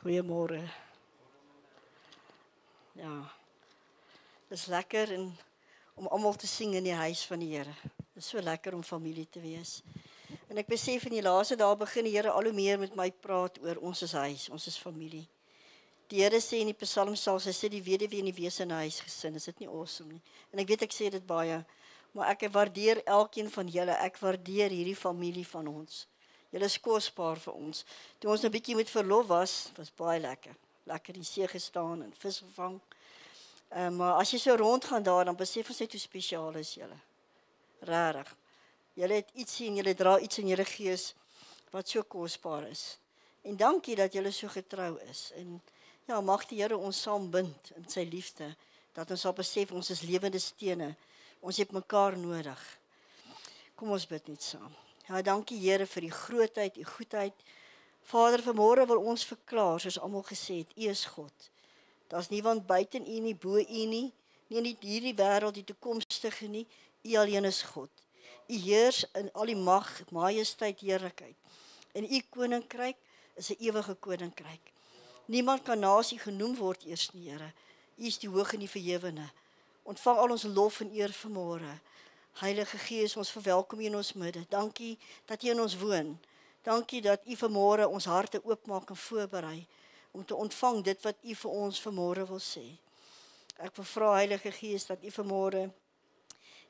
Goeiemôre. Ja, het is lekker om almal te sing in die huis van die Here. Het is so lekker om familie te wees. En ek besef in die laaste dae begin die Here al hoe meer met my praat oor ons is huis, ons is familie. Die Here sê in die Psalm selfs, hy sê die weduwee en die wees in 'n huisgesin, is dit nie awesome nie? En ek weet ek sê dit baie, maar ek waardeer elkeen van julle, ek waardeer hierdie familie van ons. Julle is kosbaar vir ons. Toe ons 'n bietjie met verlof was baie lekker. Lekker in die see gestaan en vis gevang. Maar as jy so rondgaan daar, dan besef ons net hoe spesiaal is julle. Regtig. Julle het iets en julle dra iets in julle gees wat so kosbaar is. En dankie dat julle so getrou is. En ja, mag die Here ons saam bind in sy liefde, dat ons sal besef ons is lewende stene. Ons het mekaar nodig. Kom ons bid net saam. Ja, dankie Here vir die grootheid, die goedheid. Vader, vanmôre wil ons verklaar, soos almal gesê het, U is God. Daar's niemand buite U nie, bo U nie, nie in hierdie wêreld, die toekomstige nie. U alleen is God. U heers in al die mag, majesteit, heerlikheid. En U koninkryk is 'n ewige koninkryk. Niemand kan naas U genoem word eers nie, Here. U is die hoog en die verhewene. Ontvang al ons lof en eer vanmôre. Heilige Gees, ons verwelkom U in ons midde. Dankie dat U in ons woon. Dankie dat U vanmôre ons harte oopmaak en voorberei om te ontvang dit wat U vir ons vanmôre wil sê. Ek wil vra Heilige Gees dat U vanmôre,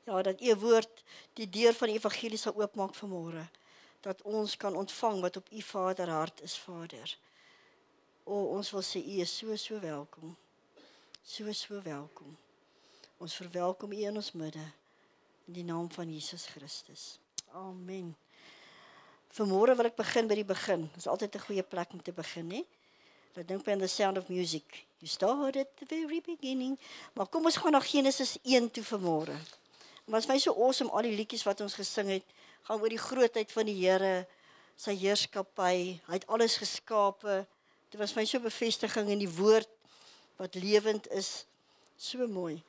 ja, dat U woord die deur van die evangelie sal oopmaak vanmôre. Dat ons kan ontvang wat op U Vader hart is, Vader. O, ons wil sê U is so welkom. So welkom. Ons verwelkom U in ons midde. In die naam van Jesus Christus. Amen. Vanmôre wil ek begin by die begin. Dit is altyd 'n goeie plek om te begin, hè? Dat dink by aan The Sound of Music. You start at the very beginning. Maar kom ons gaan na Genesis 1 toe vanmôre. Het was my so awesome, al die liedjies wat ons gesing het, gaan oor die grootheid van die Here, sy heerskappy. Hy het alles geskape. Dit was my so bevestiging in die woord wat lewend is. So mooi.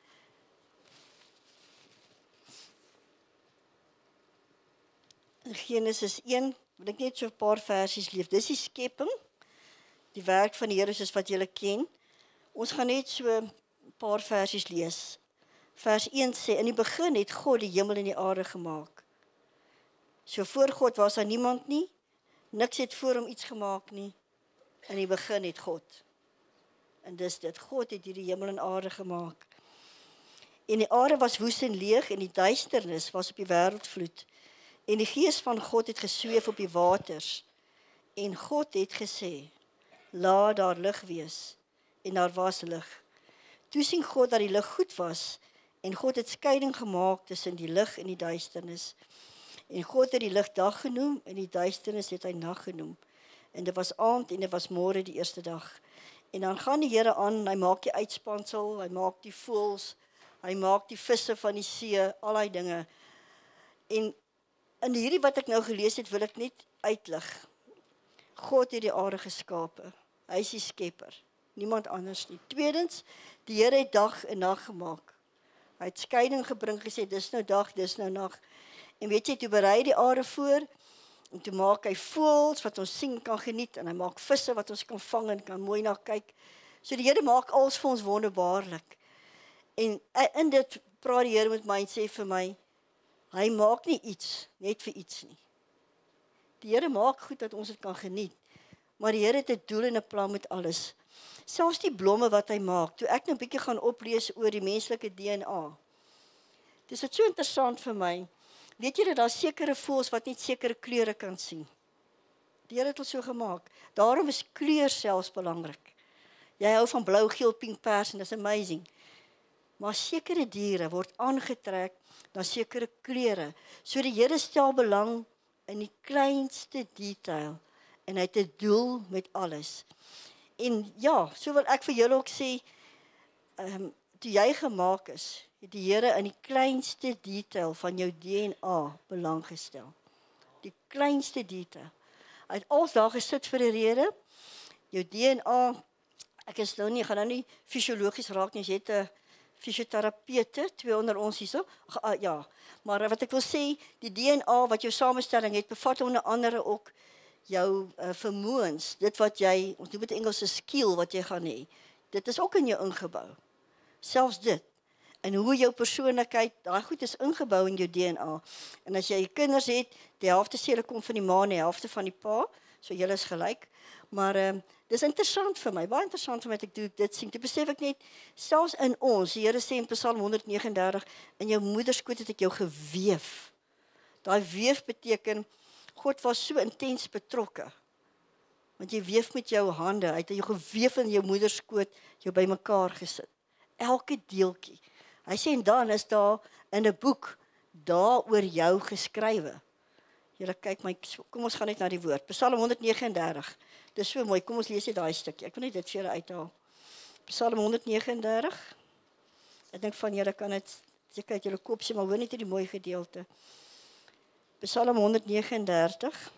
In Genesis 1 wil ek net so 'n paar versies lees. Dis die skepping, die werk van die Here soos wat julle ken. Ons gaan net so 'n paar versies lees. Vers 1 sê, in die begin het God die hemel en die aarde gemaak. So voor God was daar niemand nie, niks het voor hom iets gemaak nie. In die begin het God. En dis dit, God het hierdie hemel en aarde gemaak. En die aarde was woes en leeg en die duisternis was op die wêreldvloed. En die gees van God het gesweef op die waters. En God het gesê, laat daar lig wees. En daar was lig. Toe sien God dat die lig goed was. En God het skeiding gemaak tussen die lig en die duisternis. En God het die lig dag genoem en die duisternis het hy nag genoem. En dit was aand en dit was môre die eerste dag. En dan gaan die Here aan, hy maak die uitspansel, hy maak die voëls, hy maak die visse van die see, al daai dinge. En in hierdie wat ek nou gelees het, wil ek net uitlig. God het die aarde geskape. Hy is die skepper. Niemand anders nie. Tweedens, die Here het dag en nag gemaak. Hy het skeiding gebring, gesê, dis nou dag, dis nou nag. En weet jy, toe berei die aarde voor, en toe maak hy voëls wat ons sien kan geniet, en hy maak visse wat ons kan vang en kan mooi na kyk. So die Here maak alles vir ons wonderbaarlik. En in dit praat die Here met my en sê vir my, hy maak nie iets, net vir iets nie. Die Here maak goed dat ons dit kan geniet, maar die Here het 'n doel en 'n plan met alles. Selfs die blomme wat hy maak, toe ek nou 'n bietjie gaan oplees oor die menslike DNA. Dis so interessant vir my. Weet jy dat daar sekere voëls wat net sekere kleure kan sien? Die Here het ons so gemaak. Daarom is kleur selfs belangrik. Jy hou van blou, geel, pink, pers en dis amazing. Maar sekere diere word aangetrek na sekere kleure. So die Here stel belang in die kleinste detail en hy het 'n doel met alles. En ja, so wil ek vir julle ook sê, toe jy gemaak is, het die Here in die kleinste detail van jou DNA belang gestel. Die kleinste detail. Hy het alles daar gesit vir 'n rede. Jou DNA, ek is nou nie, gaan nou nie fisiologies raak nie, jy het 'n fisioterapeute, 2 onder ons hierso. Ja, maar wat ek wil sê, die DNA wat jou samestelling het, bevat onder andere ook jou vermoëns, dit wat jy, ons noem dit Engelse skill wat jy gaan hê, dit is ook in jou ingebou. Selfs dit. En hoe jou persoonlikheid, daai goed is ingebou in jou DNA. En as jy kinders het, die helfte sê hulle kom van die ma en die helfte van die pa, so julle is gelyk. Maar dis interessant vir my, baie interessant vir my dat ek dit sien. Toe besef ek net, selfs in ons, die Here sê in Psalm 139, in jou moederskoot het ek jou geweef. Daai weef beteken, God was so intens betrokke. Want jy weef met jou hande, hy het jou geweef in jou moederskoot, jou bymekaar gesit. Elke deeltjie. Hy sê, en dan is daar in 'n boek, daar oor jou geskrywe. Julle kyk my, kom ons gaan net na die woord. Psalm 139, dis so mooi, kom ons lees net daai stukkie. Ek wil net dit vir julle uithaal. Psalm 139, ek dink van julle kan dit seker uit julle kop sê, maar hoor net hierdie mooi gedeelte. Psalm 139,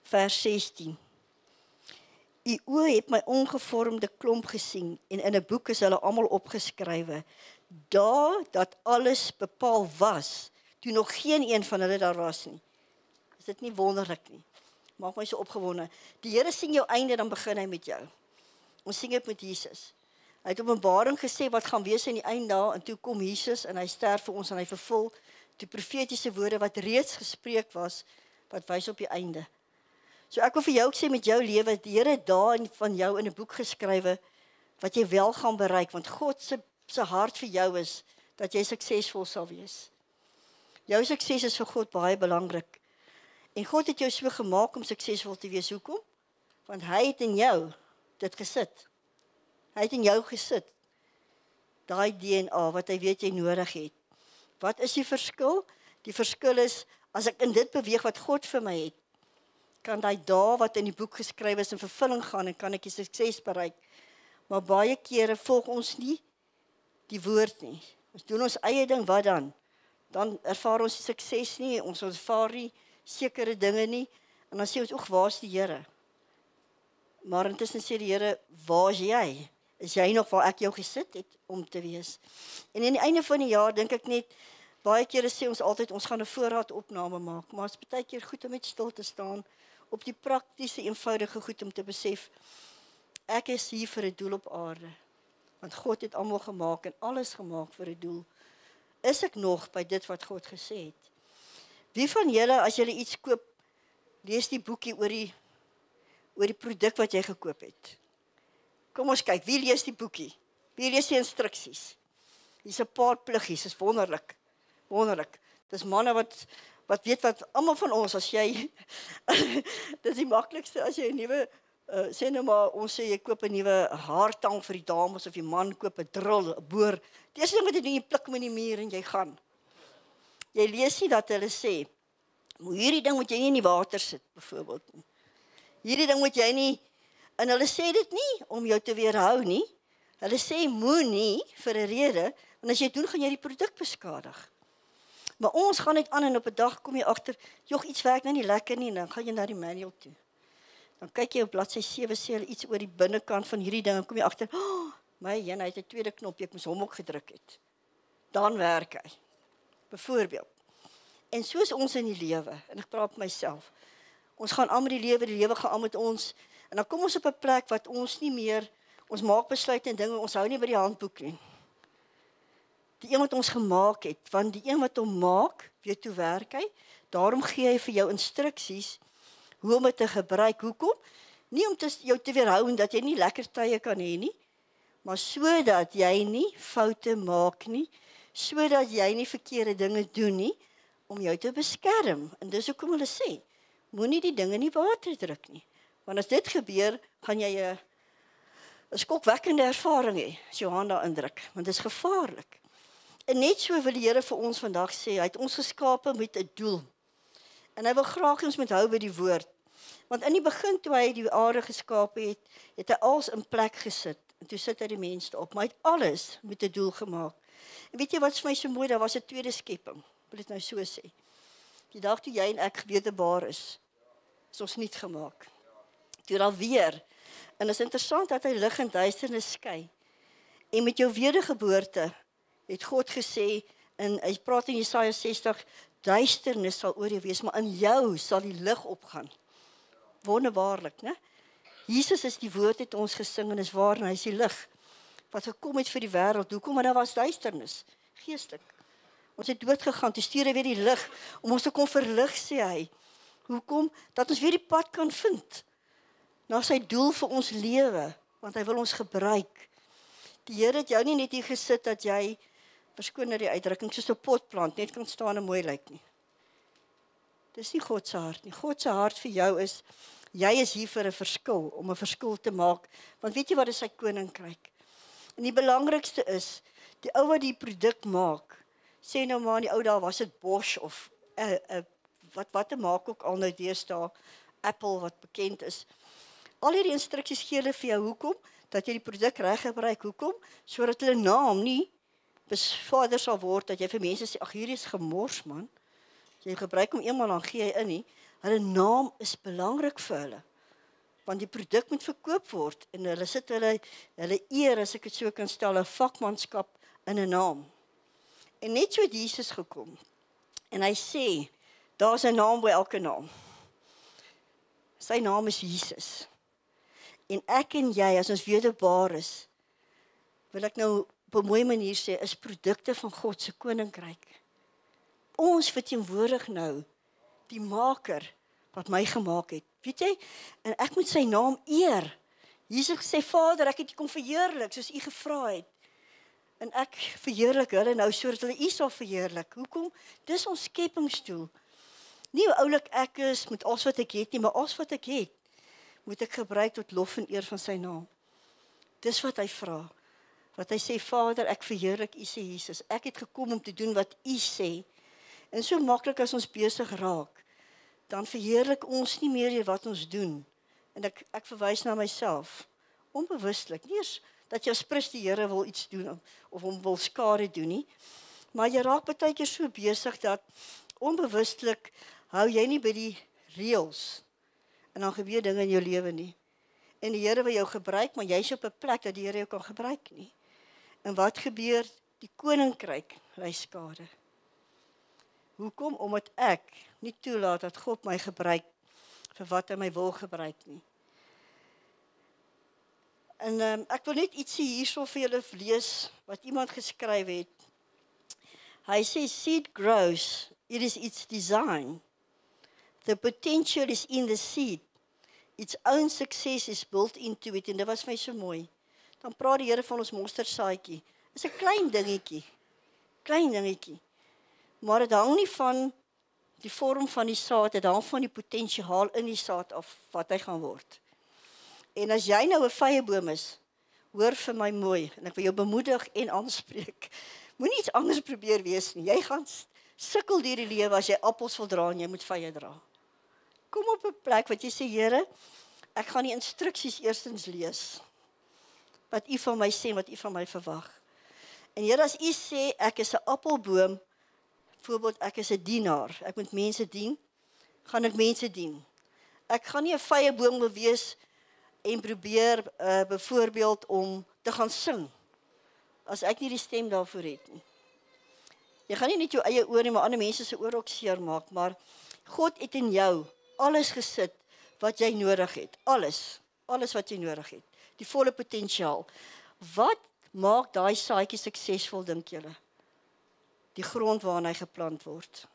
vers 16. U oë het my ongevormde klomp gesien, en in 'n boek is hulle almal opgeskrywe. Daar dat alles bepaal was, toe nog geen een van hulle daar was nie. Is dit nie wonderlik nie? Maak my so opgewonde. Die Here sien jou einde, dan begin hy met jou. Ons sien dit met Jesus. Hy het Openbaring gesê wat gaan wees in die einddae, en toe kom Jesus en hy sterf vir ons en hy vervul die profetiese woorde wat reeds gespreek was, wat wys op die einde. So ek wil vir jou ook sê met jou lewe, die Here het daar van jou in 'n boek geskrywe wat jy wel gaan bereik, want God se hart vir jou is dat jy suksesvol sal wees. Jou sukses is vir God baie belangrik. En God het jou so gemaak om suksesvol te wees. Hoekom? Want hy het in jou dit gesit. Hy het in jou gesit. Daai DNA wat hy weet jy nodig het. Wat is die verskil? Die verskil is, as ek in dit beweeg wat God vir my het, kan daai dae wat in die boek geskryf is in vervulling gaan en kan ek die sukses bereik. Maar baie kere volg ons nie die woord nie. Ons doen ons eie ding, wat dan? Dan ervaar ons die sukses nie, ons ervaar nie sekere dinge nie, en dan sê ons, oeg, waar is die Here? Maar intussen sê die Here, waar is jy? Is jy nog waar ek jou gesit het om te wees? En in die einde van die jaar dink ek net, baie kere sê ons altyd, ons gaan 'n voorraadopname maak, maar het is baie keer goed om net stil te staan, op die praktiese, eenvoudige goed om te besef, ek is hier vir 'n doel op aarde, want God het almal gemaak en alles gemaak vir 'n doel. Is ek nog by dit wat God gesê het? Wie van julle, as julle iets koop, lees die boekie oor die produk wat jy gekoop het? Kom ons kyk, wie lees die boekie? Wie lees die instruksies? Hier's 'n paar pluggies, is wonderlik. Wonderlik. Dis manne wat weet wat, almal van ons, as jy, dis die maklikste, as jy 'n nuwe, sê nou maar, ons sê jy koop 'n nuwe haartang vir die dames, of die man koop 'n drill, 'n boor. Die eerste ding wat jy doen, jy pluk hom in die muur en jy gaan. Jy lees nie dat hulle sê, hierdie ding moet jy nie in die water sit, byvoorbeeld. Hierdie ding moet jy nie, en hulle sê dit nie om jou te weerhou nie. Hulle sê moenie vir 'n rede, want as jy doen, gaan jy die produk beskadig. Maar ons gaan net aan en op 'n dag kom jy agter, jog, iets werk nou nie lekker nie, en dan gaan jy na die manual toe. Dan kyk jy op bladsy 7, sê hulle iets oor die binnekant van hierdie ding, en kom jy agter, oh, my jene, hy het 'n tweede knopjie, ek moes hom ook gedruk het. Dan werk hy. Byvoorbeeld. En so is ons in die lewe, en ek praat met myself. Ons gaan aan met die lewe gaan aan met ons, en dan kom ons op 'n plek wat ons nie meer, ons maak besluite en dinge, ons hou nie by die handboek nie. Die een wat ons gemaak het, want die een wat hom maak, weet hoe werk hy, daarom gee hy vir jou instruksies, hoe om dit te gebruik. Hoekom? Nie om jou te weerhou en dat jy nie lekker tye kan hê nie, maar sodat jy nie foute maak nie, sodat jy nie verkeerde dinge doen nie, om jou te beskerm. En dis hoekom hulle sê, moenie die dinge in die water druk nie. Want as dit gebeur, gaan jy 'n skokwekkende ervaring hê, as jou hand daar indruk, want dit is gevaarlik. En net so wil die Here vir ons vandag sê, hy het ons geskape met 'n doel. En hy wil graag ons moet hou by die woord. Want in die begin, toe hy die aarde geskape het, het hy alles in plek gesit. En toe sit hy die mense op, maar hy het alles met 'n doel gemaak. En weet jy wat vir my so mooi, daar was 'n tweede skepping. Ek wil dit nou so sê. Die dag toe jy en ek gewetbaar is ons niet gemaak. Toe dan weer, en is interessant dat hy lig en duisternis skei. En met jou wedergeboorte het God gesê, en hy praat in Jesaja 60, duisternis sal oor jou wees, maar in jou sal die lig opgaan. Wonderbaarlik, né? Jesus is die woord het ons gesing en is waar, en hy is die lig wat gekom het vir die wêreld. Hoekom? Want daar was duisternis, geestelik. Ons het dood gegaan, toe stuur hy weer die lig, om ons te kom verlig, sê hy. Hoekom? Dat ons weer die pad kan vind, na sy doel vir ons lewe, want hy wil ons gebruik. Die Here het jou nie net hier gesit, dat jy, verskoon nou die uitdrukking, soos 'n potplant, net kan staan en mooi lyk nie. Dis nie God se hart nie. God se hart vir jou is, jy is hier vir 'n verskil, om 'n verskil te maak, want weet jy wat is sy koninkryk? En die belangrikste is, die ou wat die produk maak, sê nou maar in die ou dae was dit Bosch of wat te maak ook al nou deesdae, Apple wat bekend is. Al hierdie instruksies gee hulle vir jou, hoekom? Dat jy die produk reg gebruik, hoekom? Sodat hulle naam nie besvader sal word, dat jy vir mense sê, ag hierdie is gemors man, jy gebruik hom eenmaal, dan gee jy in nie. Hulle naam is belangrik vir hulle, want die produk moet verkoop word, en hulle sit hulle eer, as ek het so kan stel, 'n vakmanskap in 'n naam. En net so het Jesus gekom, en hy sê, daar is 'n naam by elke naam. Sy naam is Jesus. En ek en jy, as ons wederbaar is, wil ek nou op 'n mooi manier sê, is produkte van God se koninkryk. Ons verteenwoordig nou die maker wat my gemaak het. Weet jy? En ek moet sy naam eer. Jesus sê, Vader, ek het U kom verheerlik, soos U gevra het. En ek verheerlik hulle nou, sodat hulle U sal verheerlik. Hoekom? Dis ons skepingsdoel. Nie hoe oulik ek is, met alles wat ek het nie, maar alles wat ek het, moet ek gebruik tot lof en eer van sy naam. Dis wat hy vra. Wat hy sê, Vader, ek verheerlik U, sê Jesus. Ek het gekom om te doen wat U sê. En so maklik as ons besig raak, dan verheerlik ons nie meer wat ons doen. En ek verwys na myself, onbewustelik, nie eens dat jy as prins die Here wil iets doen, of hom wil skade doen nie, maar jy raak baie keer so besig, dat onbewustelik hou jy nie by die reëls, en dan gebeur dinge in jou lewe nie. En die Here wil jou gebruik, maar jy is op 'n plek dat die Here jou kan gebruik nie. En wat gebeur? Die koninkryk ly skade. Hoekom? Omdat ek nie toelaat dat God my gebruik vir wat hy my wil gebruik nie. En ek wil net ietsie hierso vir julle lees, wat iemand geskryf het. Hy sê, seed grows, it is its design. The potential is in the seed. Its own success is built into it. En dit was vir my so mooi. Dan praat die Here van ons mosterdsaadjie. Dit is 'n klein dingetjie. Maar dit hang nie van die vorm van die saad, dit hang van die potensiaal in die saad af, wat hy gaan word. En as jy nou 'n vyeboom is, hoor vir my mooi, en ek wil jou bemoedig en aanspreek, moenie iets anders probeer wees nie. Jy gaan sukkel deur die lewe as jy appels wil dra en jy moet vye dra. Kom op 'n plek wat jy sê, Here, ek gaan die instruksies eerstens lees, wat U van my sê, wat U van my verwag. En Here, as U sê, ek is 'n appelboom, byvoorbeeld, ek is 'n dienaar, ek moet mense dien, gaan ek mense dien. Ek gaan nie 'n vyeboom wil wees, en probeer, byvoorbeeld, om te gaan sing, as ek nie die stem daarvoor het nie. Jy gaan nie net jou eie oor nie, maar ander mense se oor ook seer maak, maar God het in jou alles gesit wat jy nodig het. Alles wat jy nodig het. Die volle potensiaal. Wat maak daai saadjie suksesvol, dink julle? Die grond waarin hy geplant word.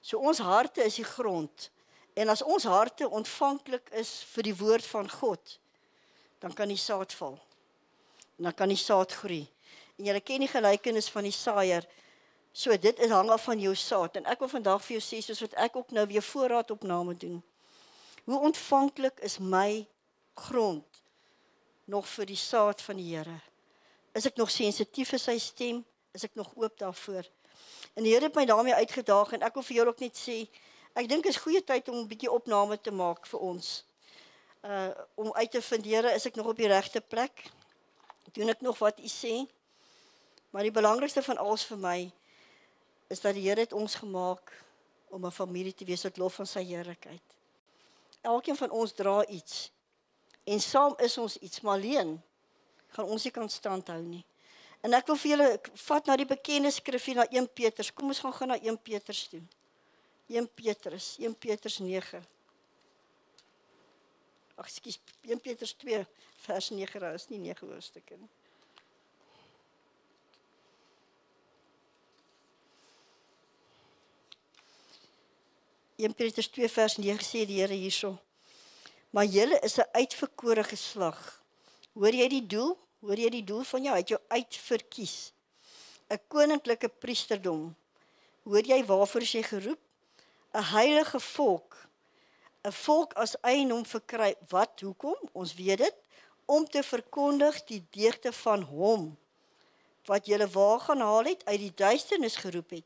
So ons harte is die grond. En as ons harte ontvanklik is vir die woord van God, dan kan die saad val. En dan kan die saad groei. En julle ken die gelykenis van die saaier. So dit hang af van jou saad. En ek wil vandag vir jou sê, soos wat ek ook nou weer voorraadopname doen. Hoe ontvanklik is my grond nog vir die saad van die Here? Is ek nog sensitief vir sy stem? Is ek nog oop daarvoor? En die Here het my daarmee uitgedaag, en ek wil vir jou ook net sê, ek dink is goeie tyd om 'n bietjie opname te maak vir ons. Om uit te vind, Here, is ek nog op die regte plek? Doen ek nog wat U sê? Maar die belangrikste van alles vir my, is dat die Here het ons gemaak om 'n familie te wees tot lof van sy heerlikheid. Elkeen van ons dra iets. En saam is ons iets, maar alleen gaan ons nie kan standhou nie. En ek wil vir julle vat na die bekende skrifgie, na 1 Petrus. Kom ons gaan na 1 Petrus toe. 1 Petrus 9. Ag, ekskuus, 1 Petrus 2, vers 9, daar is nie 9 hoofstukke nie. In Petrus 2 vers 9 sê die Here hierso: maar julle is 'n uitverkore geslag. Hoor jy die doel? Hoor jy die doel van jou? Hy het jou uitverkies. 'n koninklike priesterdom. Hoor jy waarvoor is jy geroep? 'n heilige volk. 'n volk as eiendom verkry. Wat? Hoekom? Ons weet dit. Om te verkondig die deugde van hom, wat julle waar gaan haal het, uit die duisternis geroep het,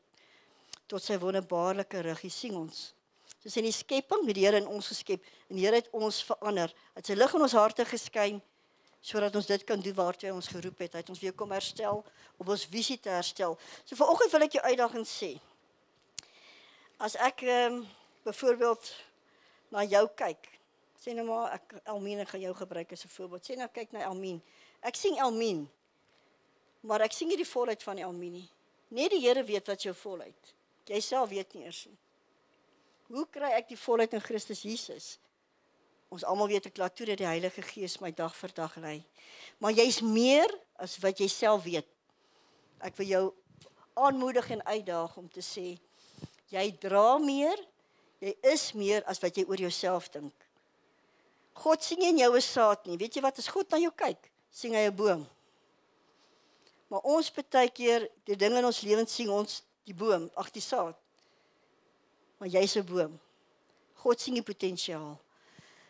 tot sy wonderbaarlike rig. Hier sien ons. Soos in die skepping, het die Here in ons geskep, en die Here het ons verander. Hy het sy lig in ons harte geskyn, sodat ons dit kan doen waartoe hy ons geroep het. Hy het ons weer kom herstel, om ons visie te herstel. So vanoggend wil ek jou uitdaging sê. As ek byvoorbeeld na jou kyk, sê nou maar, Elmien, ek gaan jou gebruik as 'n voorbeeld. Sê nou, kyk na Elmien. Ek sien Elmien, maar ek sien nie die volheid van Elmien nie. Net die Here weet wat jou volheid. Jy self weet nie eers nie. Hoe kry ek die volheid in Christus Jesus? Ons almal weet ek laat toe dat die Heilige Gees my dag vir dag lei. Maar jy's meer as wat jy self weet. Ek wil jou aanmoedig en uitdaag om te sê, jy dra meer, jy is meer as wat jy oor jouself dink. God sien nie in jou 'n saad nie. Weet jy wat, as God na jou kyk, sien hy 'n boom. Maar ons partykeer, die dinge in ons lewens sien ons die boom, ag die saad. Maar jy's 'n boom. God sien die potensiaal.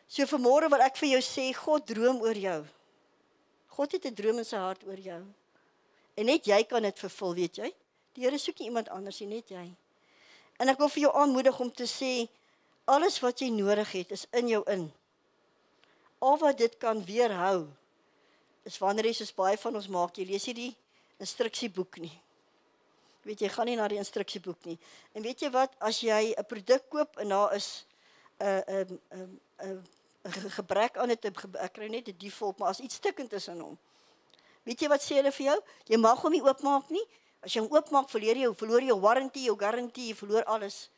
So vanmôre wil ek vir jou sê, God droom oor jou. God het 'n droom in sy hart oor jou. En net jy kan dit vervul, weet jy? Die Here soek nie iemand anders nie, net jy. En ek wil vir jou aanmoedig om te sê, alles wat jy nodig het, is in jou in. Al wat dit kan weerhou, is wanneer jy, soos baie van ons maak, jy lees nie die instruksieboek nie. Weet jy, gaan nie na die instruksieboek nie. En weet jy wat, as jy 'n produk koop en daar is 'n gebrek aan dit, ek kry net 'n default, maar as iets stikkend is in hom. Weet jy wat sê hulle vir jou? Jy mag hom nie oopmaak nie. As jy hom oopmaak, verloor jy jou warranty, jou garantie, jy verloor alles.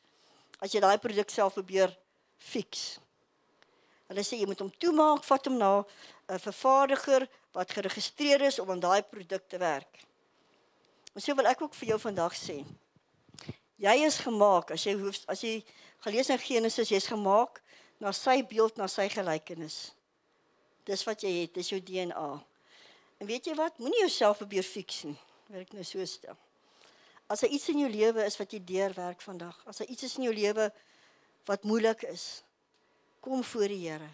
As jy daai produk self probeer fix. Hulle sê jy moet hom toemaak, vat hom na 'n vervaardiger wat geregistreer is om aan daai produk te werk. En so wil ek ook vir jou vandag sê, jy is gemaak, as jy gelees in Genesis, jy is gemaak na sy beeld, na sy gelykenis. Dis wat jy het, dis jou DNA. En weet jy wat, moenie jouself probeer fix nie, wil ek nou so stel. As daar iets in jou lewe is wat jy deurwerk vandag, as daar iets is in jou lewe wat moeilik is, kom voor die Here.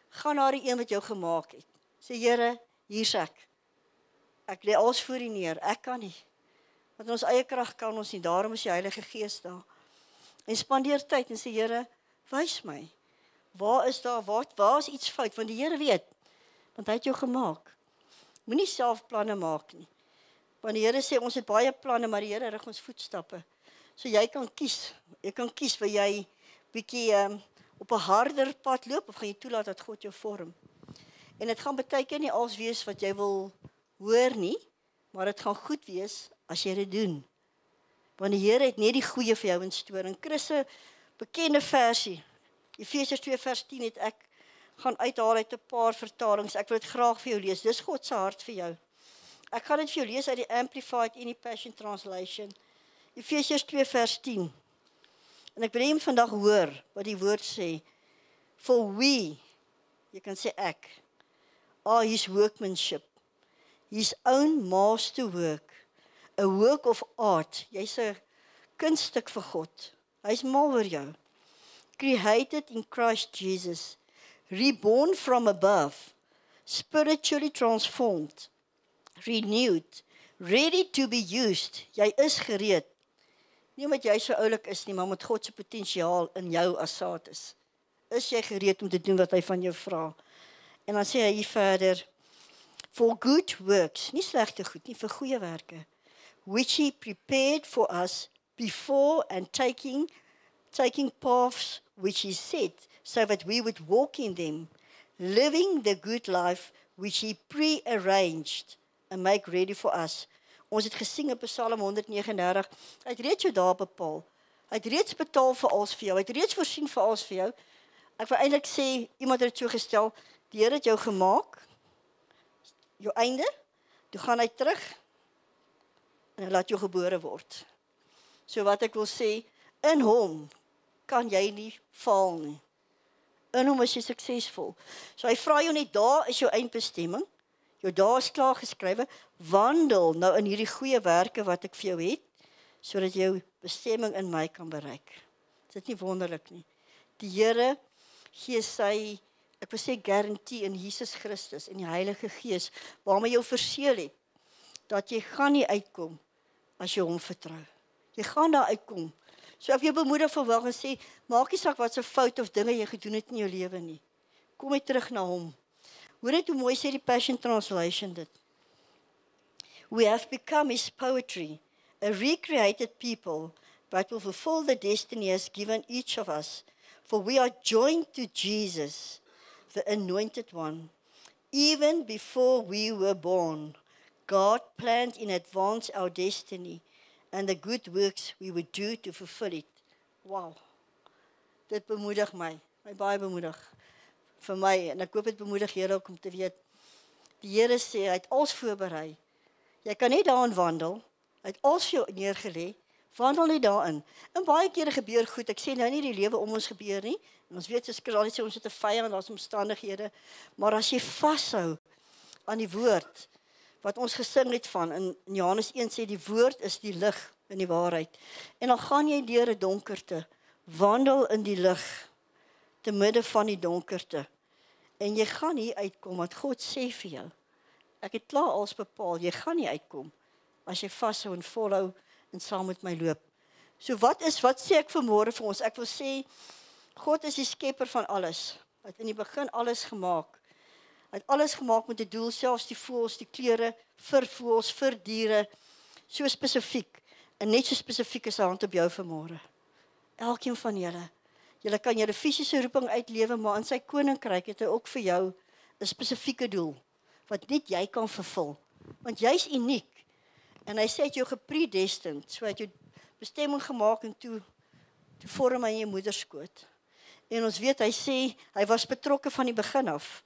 Gaan na die een wat jou gemaak het. Sê, Here, hier's ek. Ek lê alles voor U neer, ek kan nie. Want in ons eie krag kan ons nie, daarom is die Heilige Gees daar. En spandeer tyd en sê, Here, wys my. Waar is iets fout? Want die Here weet, want hy het jou gemaak. Moenie self planne maak nie. Want die Here sê, ons het baie planne, maar die Here rig ons voetstappe. So jy kan kies. Jy kan kies, wil jy bietjie op 'n harder pad loop, of gaan jy toelaat dat God jou vorm? En dit gaan baie keer nie als wees wat jy wil hoor nie, maar dit gaan goed wees as jy dit doen. Want die Here het net die goeie vir jou in store. En Chris se bekende versie, Efesiërs 2 vers 10 het ek gaan uithaal uit 'n paar vertalings. Ek wil dit graag vir jou lees. Dis God se hart vir jou. Ek gaan dit vir jou lees uit die Amplified in die Passion Translation. Efesiërs 2 vers 10. En ek wil hom vandag hoor wat die woord sê. For we, jy kan sê ek, are his workmanship, his own masterwork, a work of art. Jy's 'n kunststuk vir God. Hy's mal oor jou. Created in Christ Jesus, reborn from above, spiritually transformed, renewed, ready to be used. Jy is gereed. Nie omdat jy so oulik is nie, maar met God se potensiaal in jou as saad is. Is jy gereed om te doen wat hy van jou vra? En dan sê hy hier verder, for good works, nie slegte goed nie, vir goeie werke, which he prepared for us before and taking paths which he set, so that we would walk in them, living the good life which he pre-arranged and make ready for us Ons het gesing in Psalm 139. Hy het reeds jou daar bepaal. Hy het reeds betaal vir alles vir jou. Hy het reeds voorsien vir alles vir jou. Ek wil eintlik sê, iemand het dit so gestel, die Here het jou gemaak, jou einde, toe gaan hy terug, en hy laat jou gebore word. So wat ek wil sê, in hom kan jy nie faal nie. In hom is jy suksesvol. So hy vra jou net, daar is jou eindbestemming, jou daar is klaar geskrywe, wandel nou in hierdie goeie werke wat ek vir jou het, sodat jy jou bestemming in my kan bereik. Is dit nie wonderlik nie? Die Here gee sy, ek wil sê garantie in Jesus Christus, in die Heilige Gees, waarmee jou verseël het, dat jy gaan nie uitkom, as jy hom vertrou. Jy gaan daar uitkom. So ek jou bemoedig vandag en sê, maak nie saak wat so fout of dinge jy gedoen het in jou lewe nie. Kom net terug na hom. Hoor net hoe mooi sê die Passion Translation dit. We have become his poetry, a recreated people, but will fulfill the destiny he has given each of us. For we are joined to Jesus, the anointed one. Even before we were born, God planned in advance our destiny and the good works we would do to fulfill it. Wow. Dit bemoedig my baie bemoedig vir my, en ek hoop dit bemoedig julle ook om te weet, die Here sê, hy het alles voorberei. Jy kan net daarin wandel, hy het alles vir jou neergelê, wandel net daarin. En baie kere gebeur goed, ek sê nou nie die lewe om ons gebeur nie, en ons weet, soos Christus sê, ons het 'n vyand, daar's omstandighede, maar as jy vashou aan die woord, wat ons gesing het van, in Johannes 1 sê, die woord is die lig in die waarheid. En dan gaan jy deur 'n donkerte, wandel in die lig, te midde van die donkerte. En jy gaan nie uitkom, want God sê vir jou, ek het klaar alles bepaal, jy gaan nie uitkom, as jy vashou en volhou, en saam met my loop. So wat sê ek vanmôre vir ons? Ek wil sê, God is die skepper van alles. Hy het in die begin alles gemaak. Hy het alles gemaak met 'n doel, selfs die voëls, die kleure, vir voëls, vir diere, so spesifiek. En net so spesifiek is sy hand op jou vanmôre. Elkeen van julle. Julle kan julle fisiese roeping uitlewe, maar in sy koninkryk het hy ook vir jou 'n spesifieke doel, wat net jy kan vervul. Want jy's uniek. En hy sê, hy het jou gepredestined, so hy het jou bestemming gemaak en toe vorm hy in jou moederskoot. En ons weet, hy sê, hy was betrokke van die begin af.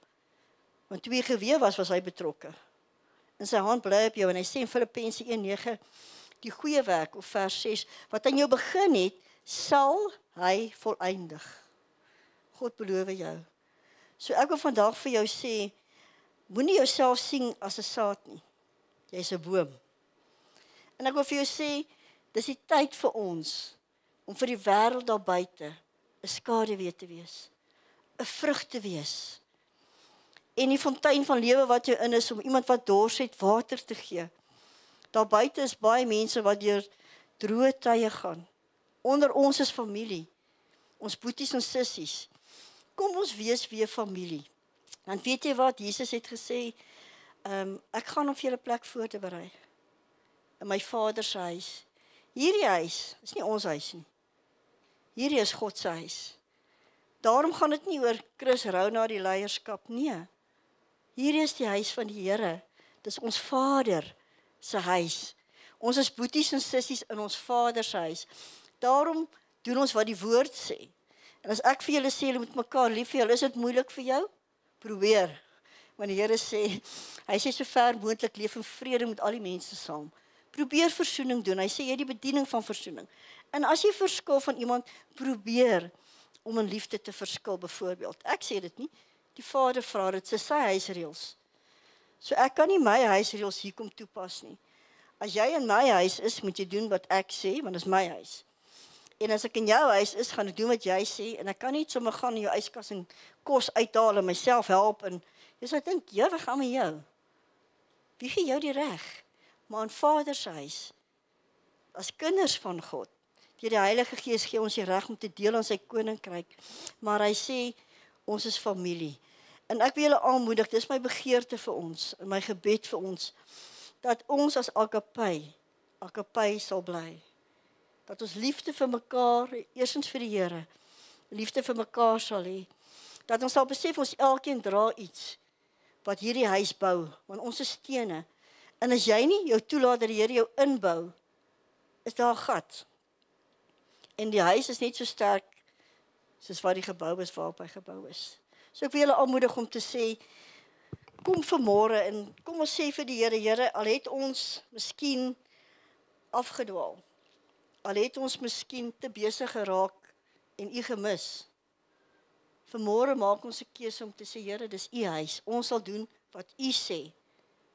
Want toe hy gewee was hy betrokke. En sy hand bly op jou, en hy sê in Filippense 1:9, die goeie werk, of vers 6, wat aan jou begin het, sal hy voleindig. God beloof jou. So ek wil vandag vir jou sê, moenie jouself sien as 'n saad nie. Jy's 'n boom. En ek wil vir jou sê, dis die tyd vir ons, om vir die wêreld daar buite, 'n skaduwee te wees, 'n vrug te wees. En die fontein van lewe wat jou in is, om iemand wat dors het, water te gee. Daar buite is baie mense wat deur droë tye gaan. Onder ons is familie, ons boeties en sissies. Kom ons wees weer familie. Want weet jy wat, Jesus het gesê, ek gaan om vir julle plek voor te berei. In my Vader se huis. Hierdie huis is nie ons huis nie. Hierdie is God se huis. Daarom gaan dit nie oor Chris rou na die leierskap, nee. Hierdie is die huis van die Here. Dis ons Vader se huis. Ons is boeties en sissies in ons Vader se huis. Daarom doen ons wat die woord sê. En as ek vir julle sê, julle moet mekaar lief hê, is dit moeilik vir jou? Probeer. Want die Here sê, hy sê so ver moontlik leef in vrede met al die mense saam. Probeer versoening doen. Hy sê jy die bediening van versoening. En as jy verskil van iemand, probeer om in liefde te verskil, byvoorbeeld. Ek sê dit nie. Die Vader vra dit, sy huisreëls. So ek kan nie my huisreëls hier kom toepas nie. As jy in my huis is, moet jy doen wat ek sê, want dit is my huis. En as ek in jou huis is, gaan ek doen wat jy sê, en ek kan nie sommer gaan in jou yskas en kos uithaal en myself help, en jy sal dink, ja, wat gaan met jou? Wie gee jou die reg? Maar in Vader se huis, as kinders van God, deur die Heilige Gees gee ons die reg om te deel aan sy koninkryk, maar hy sê, ons is familie. En ek wil julle aanmoedig, dis my begeerte vir ons, en my gebed vir ons, dat ons as Agape sal bly. Dat ons liefde vir mekaar, eerstens vir die Here, liefde vir mekaar sal hê. Dat ons sal besef, ons elkeen dra iets, wat hierdie huis bou, want ons is stene. En as jy nie jou toelaat dat die Here jou inbou, is daar 'n gat. En die huis is net so sterk soos wat die gebou is waarop hy gebou is. So ek wil julle aanmoedig om te sê, kom vanmôre en kom ons sê vir die Here, Here, al het ons miskien afgedwaal. Al het ons miskien te besig geraak en U gemis. Vanmôre maak ons 'n keuse om te sê, Here, dis U huis. Ons sal doen wat U sê.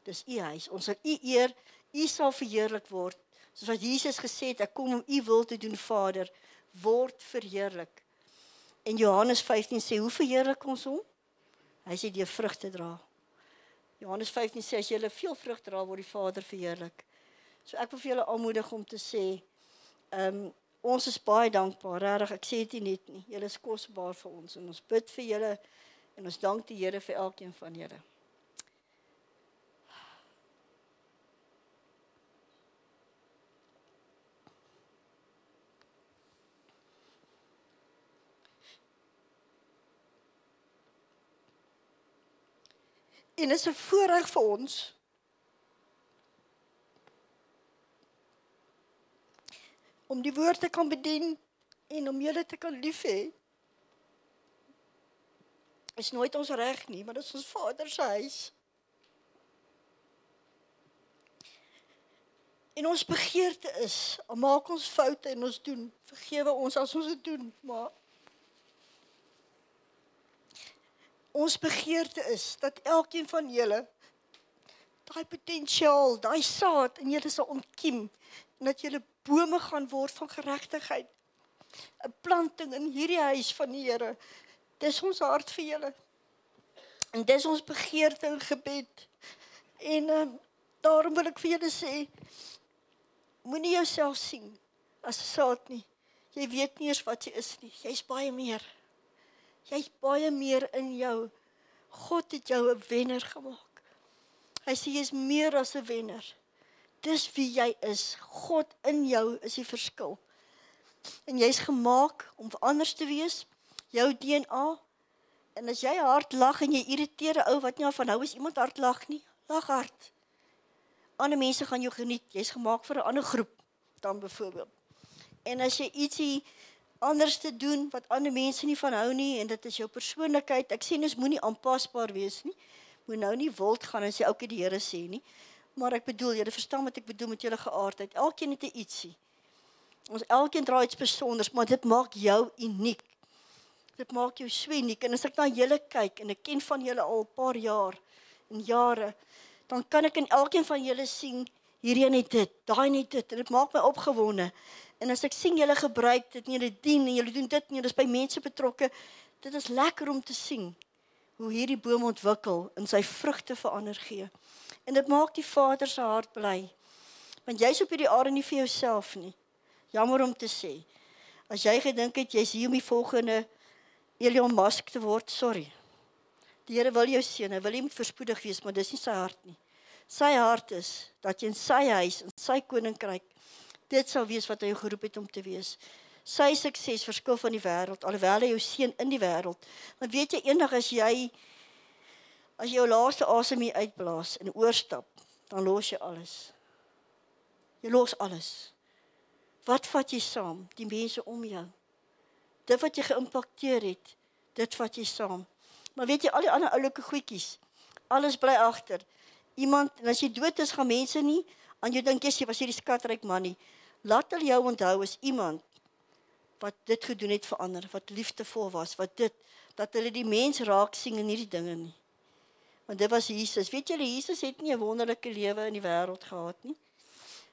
Dis U huis. Ons sal U eer. U sal verheerlik word. Soos wat Jesus gesê het, ek kom om U wil te doen, Vader, word verheerlik. En Johannes 15 sê, hoe verheerlik ons hom? Hy sê deur vrug te dra. Johannes 15 sê, as jy veel vrug dra, word die Vader verheerlik. So ek wil vir julle aanmoedig om te sê, ons is baie dankbaar, regtig, ek sê dit net nie. Julle is kosbaar vir ons en ons bid vir julle en ons dank die Here vir elkeen van julle. En dit is 'n voorreg vir ons om die woord te kan bedien en om julle te kan lief hê. Is nooit ons reg nie, maar dit is ons Vader se huis. En ons begeerte is, al maak ons foute en ons doen, vergewe ons as ons dit doen, maar ons begeerte is dat elkeen van julle daai potensiaal, daai saad in julle sal ontkiem en dat julle bome gaan word van geregtigheid. 'n Planting in hierdie huis van die Here. Dis ons hart vir julle. En dis ons begeerte en gebed. En daarom wil ek vir julle sê, moenie jouself sien as 'n saad nie. Jy weet nie eens wat jy is nie. Jy's baie meer. Jy's baie meer in jou. God het jou 'n wenner gemaak. Hy sê jy's meer as 'n wenner. Dis wie jy is. God in jou is die verskil. En jy's gemaak om anders te wees. Jou DNA. En as jy hard lag en jy irriteer 'n ou wat nie van hou as iemand hard lag nie, lag hard. Ander mense gaan jou geniet. Jy's gemaak vir 'n ander groep dan byvoorbeeld. En as jy ietsie anders te doen wat ander mense nie van hou nie en dit is jou persoonlikheid. Ek sê ons moenie aanpasbaar wees nie. Moet nou nie wild gaan en sê okay die Here sê nie. Maar ek bedoel, julle verstaan wat ek bedoel met julle geaardheid. Elkeen het 'n ietsie. Ons elkeen dra iets besonders, maar dit maak jou uniek. Dit maak jou so uniek. En as ek na julle kyk en ek ken van julle al 'n paar jaar en jare, dan kan ek in elkeen van julle sien hierdie net dit, daai net dit en dit maak my opgewonde. En as ek sien julle gebruik dit en julle dien en julle doen dit en julle is by mense betrokke, dit is lekker om te sien hoe hierdie boom ontwikkel en sy vrugte verander gee. En dit maak die Vader se hart bly. Want jy's op hierdie aarde nie vir jouself nie. Jammer om te sê. As jy gedink het jy's hier om die volgende Elon Musk te word, sorry. Die Here wil jou seën, hy wil jy moet voorspoedig wees, maar dis nie sy hart nie. Sy hart is dat jy in sy huis, in sy koninkryk, dit sal wees wat hy jou geroep het om te wees. Sy sukses verskil van die wêreld, alhoewel hy jou seën in die wêreld. Want weet jy, eendag as jy jou laaste asem hier uitblaas en oorstap, dan los jy alles. Jy los alles. Wat vat jy saam? Die mense om jou. Dit wat jy geïmpakteer het, dit vat jy saam. Maar weet jy, al die ander oulike goedjies, alles bly agter. Iemand, en as jy dood is, gaan mense nie aan jou dink, jy was hierdie skatryk man nie. Laat hulle jou onthou as iemand wat dit gedoen het vir ander, wat liefdevol was, dat hulle die mens raak sien in hierdie dinge nie. Want dit was Jesus. Weet julle, Jesus het nie 'n wonderlike lewe in die wêreld gehad nie.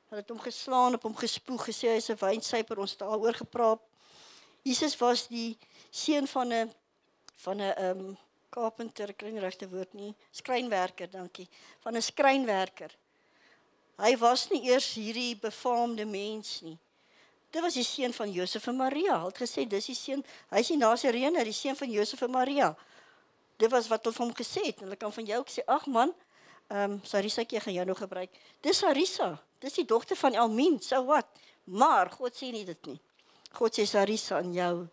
Hulle het hom geslaan, op hom gespoeg, gesê hy is 'n wynsuiper, ons het daaroor gepraat. Jesus was die seun van 'n carpenter, ek kry nie regte woord nie, skrynwerker, dankie, van 'n skrynwerker. Hy was nie eers hierdie befaamde mens nie. Dit was die seun van Josef en Maria. Hy het gesê, dis die seun, hy is die Nasareëner, die seun van Josef en Maria. Dit was wat hulle van hom gesê het. En hulle kan van jou ook sê, ag man, Sarisa, ek gaan jou nog gebruik. Dis Sarisa, dis die dogter van Elmien, so wat. Maar God sê nie dit nie. God sê, Sarisa, in jou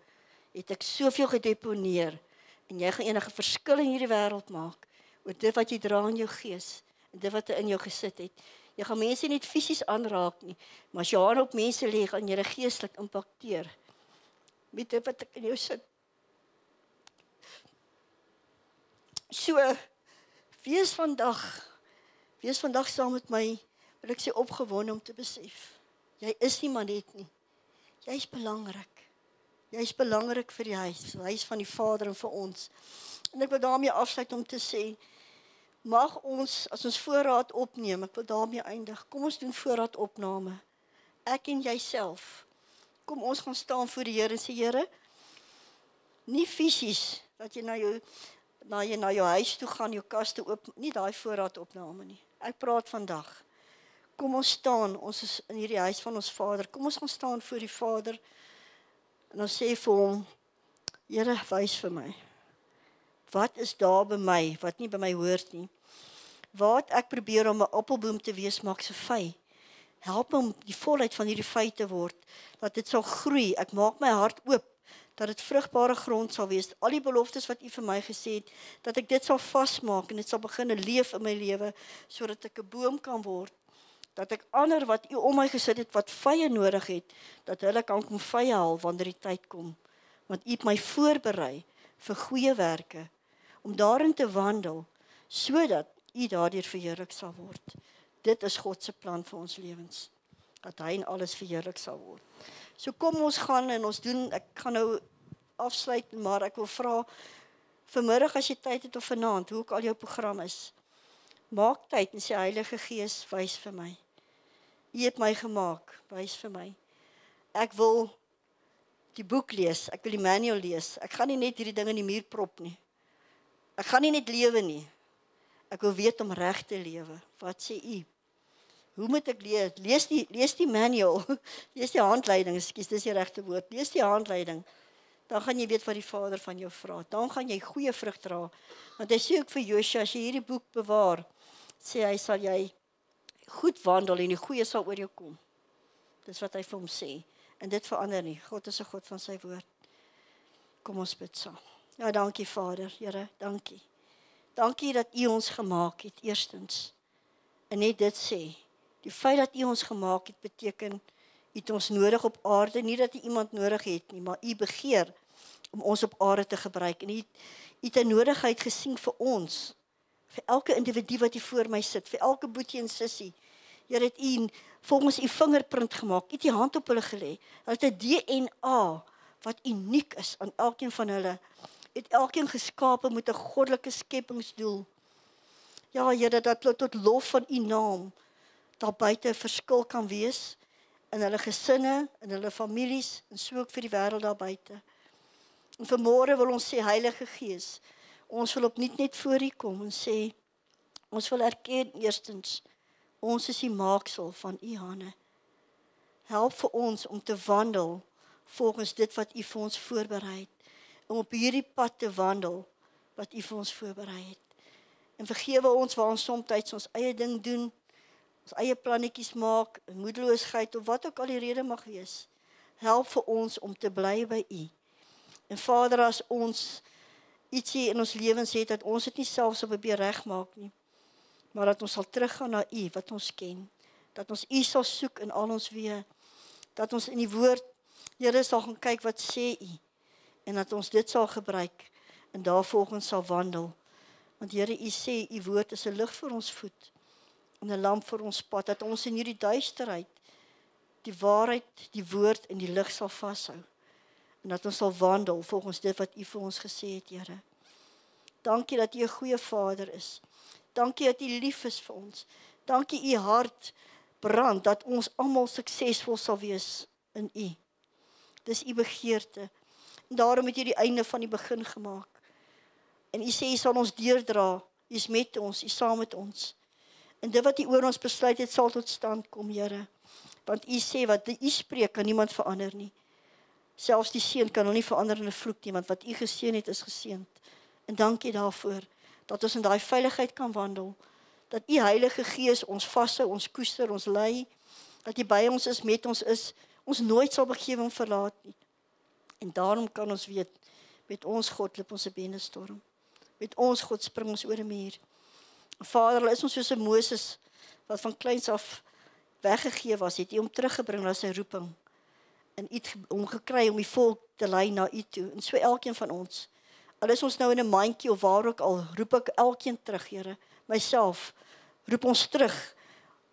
het ek soveel gedeponeer en jy gaan enige verskil in hierdie wêreld maak oor dit wat jy dra in jou gees en dit wat in jou gesit het. Jy gaan mense nie fisies aanraak nie, maar as jy hand op mense lê, gaan jy geestelik impakteer met dit wat ek in jou sit. So, wees vandag saam met my, wil ek sê opgewonde om te besef. Jy is nie maar net nie. Jy is belangrik. Jy is belangrik vir die huis van die Vader en vir ons. En ek wil daarmee afsluit om te sê, mag ons, as ons voorraad opneem, ek wil daarmee eindig, kom ons doen voorraadopname. Ek en jyself. Kom ons gaan staan voor die Here en sê, Here, nie fisies, dat jy na jou huis toe gaan, jou kaste oop, nie daai voorraadopname nie. Ek praat vandag. Kom ons staan, ons is in hierdie huis van ons Vader, kom ons gaan staan voor die Vader, en ons sê vir hom, Here, wys vir my. Wat is daar by my, wat nie by my hoort nie? Wat ek probeer om 'n appelboom te wees, maak se vy. Help my om die volheid van hierdie vy te word, dat dit sal groei. Ek maak my hart oop, dat dit vrugbare grond sal wees. Al die beloftes wat U vir my gesê het, dat ek dit sal vasmaak en dit sal begin leef in my lewe, sodat ek 'n boom kan word. Dat ek ander wat U om my gesit het, wat vye nodig het, dat hulle kan kom vye haal wanneer die tyd kom. Want U het my voorberei vir goeie werke, om daarin te wandel, sodat U daardeur verheerlik sal word. Dit is God se plan vir ons lewens, dat hy en alles verheerlik sal word. So kom ons gaan en ons doen, ek gaan nou afsluit, maar ek wil vra, vanmiddag as jy tyd het of vanaand, hoe ook al jou program is, maak tyd en sê Heilige Gees, wys vir my. U het my gemaak, wys vir my. Ek wil die boek lees, ek wil die manual lees, ek gaan nie net hierdie ding in die muur prop nie. Ek gaan nie net lewe nie. Ek wil weet om reg te lewe. Wat sê U? Hoe moet ek lees? Lees die manual. Lees die handleiding, ekskuus, dis die regte woord. Lees die handleiding. Dan gaan jy weet wat die Vader van jou vra. Dan gaan jy goeie vrug dra. Want hy sê ook vir Josua, as jy hierdie boek bewaar, sê hy, sal jy goed wandel en die goeie sal oor jou kom. Dis wat hy vir hom sê. En dit verander nie. God is 'n God van sy woord. Kom ons bid saam. Ja, dankie Vader, Here, dankie. Dankie dat U ons gemaak het, eerstens. En net dit sê, die feit dat U ons gemaak het, beteken, U het ons nodig op aarde, nie dat U iemand nodig het nie, maar U begeer om ons op aarde te gebruik. En U het 'n nodigheid gesien vir ons, vir elke individu wat hier voor my sit, vir elke boetie en sussie. Here, het U volgens U vingerprint gemaak, U het U hand op hulle gelê. Hulle het 'n DNA wat uniek is aan elkeen van hulle. Het elkeen geskape met 'n goddelike skepingsdoel. Ja, Here, dat tot lof van U naam daar buite 'n verskil kan wees in hulle gesinne, in hulle families en so ook vir die wêreld daar buite. En vanmôre wil ons sê, Heilige Gees, ons wil opnuut net voor U kom en sê, ons wil erken eerstens, ons is die maaksel van U hande. Help vir ons om te wandel volgens dit wat U vir ons voorberei het. Om op hierdie pad te wandel wat U vir ons voorberei het. En vergewe ons waar ons soms ons eie ding doen, ons eie plannetjies maak, moedeloosheid of wat ook al die rede mag wees. Help vir ons om te bly by U. En Vader, as ons ietsie in ons lewens het, dat ons dit nie selfs op 'n beer regmaak nie, maar dat ons sal teruggaan na U wat ons ken. Dat ons U sal soek in al ons weë. Dat ons in die woord, Here, sal gaan kyk wat sê U. En dat ons dit sal gebruik en daarvolgens sal wandel. Want Here, U sê, U woord is 'n lig vir ons voet en 'n lamp vir ons pad, dat ons in hierdie duisterheid die waarheid, die woord en die lig sal vashou. En dat ons sal wandel volgens dit wat U vir ons gesê het, Here. Dankie dat U 'n goeie Vader is. Dankie dat U lief is vir ons. Dankie U hart brand, dat ons almal suksesvol sal wees in U. Dis U begeerte. En daarom het U die einde van die begin gemaak. En U sê U sal ons deurdra. U is met ons, U is saam met ons. En dit wat U oor ons besluit het, sal tot stand kom, Here. Want U sê wat U spreek, kan niemand verander nie. Selfs die seun kan hom nie verander in 'n vloek nie, want wat U geseën het, is geseënd. En dankie daarvoor, dat ons in daai veiligheid kan wandel. Dat U Heilige Gees ons vashou, ons koester, ons lei. Dat U by ons is, met ons is, ons nooit sal begewe om verlaat nie. En daarom kan ons weet, met ons God loop ons 'n bendestorm. Met ons God spring ons oor 'n muur. Vader, hulle is ons soos 'n Moses, wat van kleins af weggegee was, het U hom teruggebring na sy roeping. En U het hom gekry om die volk te lei na U toe. En so elkeen van ons. Al is ons nou in 'n mandjie of waar ook al, roep ek elkeen terug, Here. Myself, roep ons terug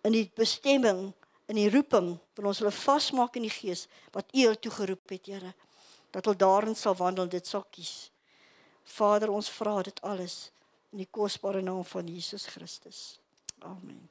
in die bestemming, in die roeping, wil ons hulle vasmaak in die gees, wat U hulle toegeroep het, Here. Dat hulle daarin sal wandel, dit sal kies. Vader, ons vra dit alles in die kosbare naam van Jesus Christus. Amen.